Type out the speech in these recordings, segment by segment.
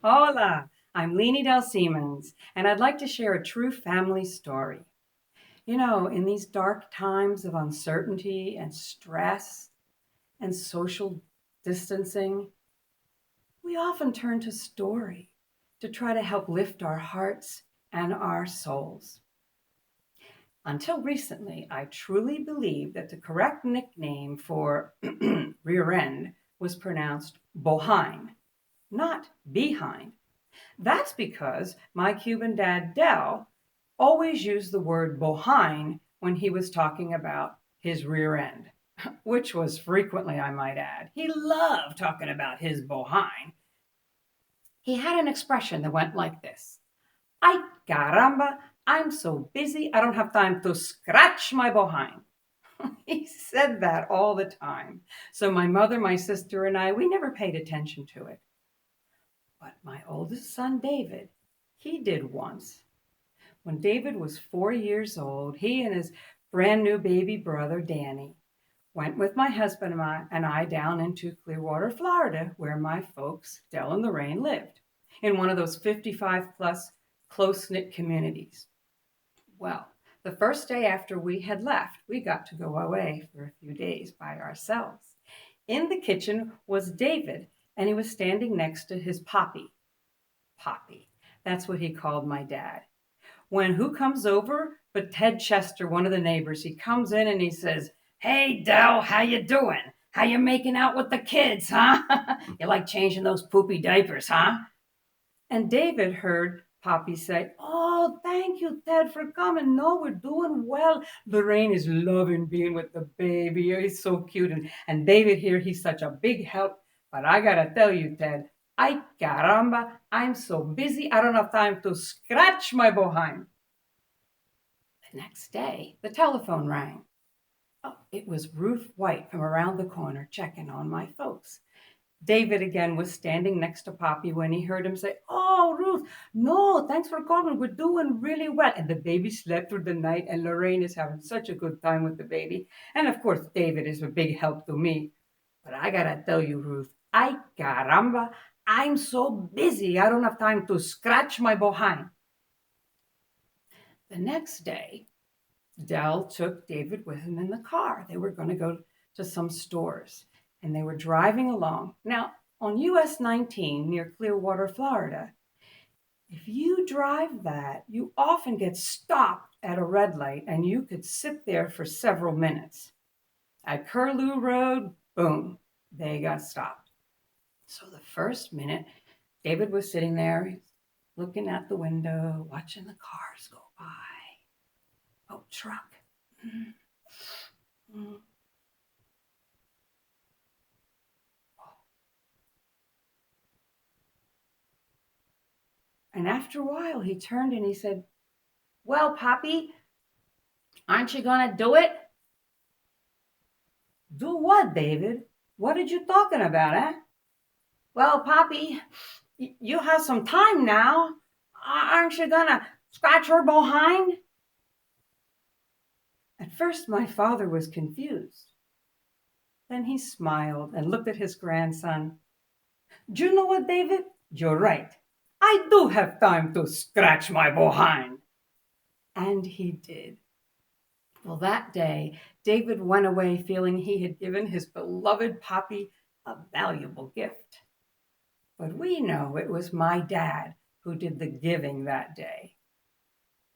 Hola, I'm Leeny Del Seamonds, and I'd like to share a true family story. In these dark times of uncertainty and stress and social distancing, we often turn to story to try to help lift our hearts and our souls. Until recently, I truly believed that the correct nickname for rear end was pronounced Bohine, not behind. That's because my Cuban dad, Del, always used the word Bohine when he was talking about his rear end, which was frequently, I might add. He loved talking about his Bohine. He had an expression that went like this: Ay caramba, I'm so busy, I don't have time to scratch my Bohine. He said that all the time. So my mother, my sister, and I, we never paid attention to it. But my oldest son, David, he did once. When David was 4 years old, he and his brand new baby brother, Danny, went with my husband and I down into Clearwater, Florida, where my folks, Del and Lorraine, lived, in one of those 55 plus close knit communities. Well, the first day after we had left, we got to go away for a few days by ourselves. In the kitchen was David, and he was standing next to his Poppy. Poppy. That's what he called my dad. When who comes over but Ted Chester, one of the neighbors. He comes in and he says, "Hey, Del, how you doing? How you making out with the kids, huh? You like changing those poopy diapers, huh?" And David heard Poppy say, "Oh, thank you, Ted, for coming. No, we're doing well. Lorraine is loving being with the baby. He's so cute. And David here, he's such a big help. But I gotta tell you, Ted, ay caramba, I'm so busy, I don't have time to scratch my behind." The next day, the telephone rang. Oh, it was Ruth White from around the corner checking on my folks. David again was standing next to Poppy when he heard him say, "Oh, Ruth, no, thanks for calling. We're doing really well." And the baby slept through the night, and Lorraine is having such a good time with the baby. And of course, David is a big help to me. But I gotta tell you, Ruth, ay caramba, I'm so busy, I don't have time to scratch my behind. The next day, Dell took David with him in the car. They were going to go to some stores and they were driving along. Now, on US 19 near Clearwater, Florida, if you drive that, you often get stopped at a red light and you could sit there for several minutes. At Curlew Road, boom, they got stopped. So the first minute, David was sitting there looking at the window, watching the cars go by. Oh, truck. Mm-hmm. And after a while, he turned and he said, "Well, Poppy, aren't you going to do it?" "Do what, David? What are you talking about, eh?" "Well, Poppy, you have some time now. Aren't you going to scratch her behind?" At first, my father was confused. Then he smiled and looked at his grandson. "Do you know what, David? You're right. I do have time to scratch my behind." And he did. Well, that day, David went away feeling he had given his beloved Poppy a valuable gift. But we know it was my dad who did the giving that day.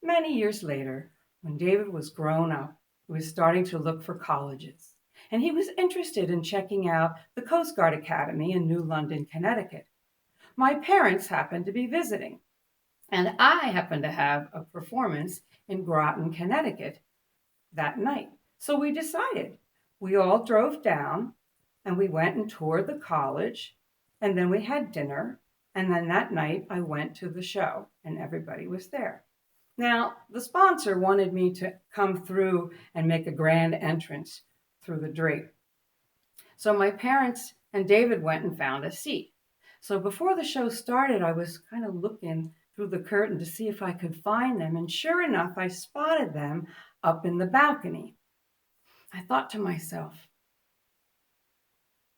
Many years later, when David was grown up, he was starting to look for colleges. And he was interested in checking out the Coast Guard Academy in New London, Connecticut. My parents happened to be visiting, and I happened to have a performance in Groton, Connecticut that night. So we decided. We all drove down and we went and toured the college, and then we had dinner. And then that night I went to the show and everybody was there. Now, the sponsor wanted me to come through and make a grand entrance through the drape. So my parents and David went and found a seat. So before the show started, I was kind of looking through the curtain to see if I could find them. And sure enough, I spotted them up in the balcony. I thought to myself,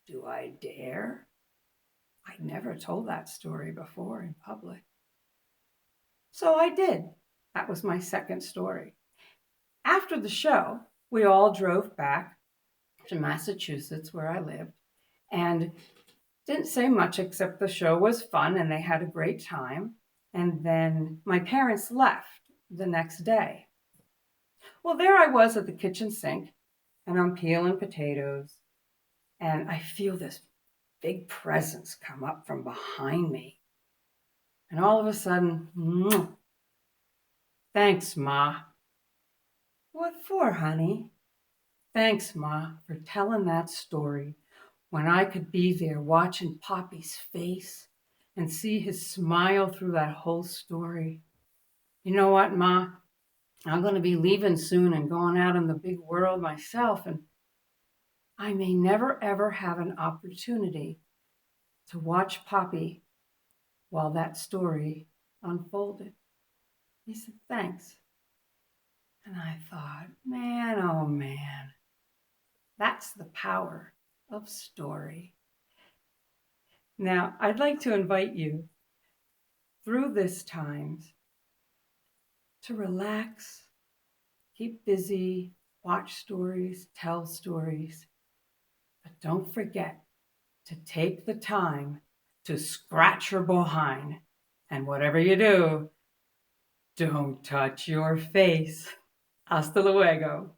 do I dare? I'd never told that story before in public. So I did. That was my second story. After the show, we all drove back to Massachusetts, where I lived, and didn't say much except the show was fun and they had a great time. And then my parents left the next day. Well, there I was at the kitchen sink, and I'm peeling potatoes, and I feel this big presence come up from behind me. And all of a sudden, thanks, Ma. What for, honey? Thanks, Ma, for telling that story when I could be there watching Poppy's face and see his smile through that whole story. You know what, Ma? I'm going to be leaving soon and going out in the big world myself, and I may never ever have an opportunity to watch Poppy while that story unfolded. He said, thanks. And I thought, man, oh man, that's the power of story. Now, I'd like to invite you through this time to relax, keep busy, watch stories, tell stories, but don't forget to take the time to scratch your Bohine. And whatever you do, don't touch your face. Hasta luego.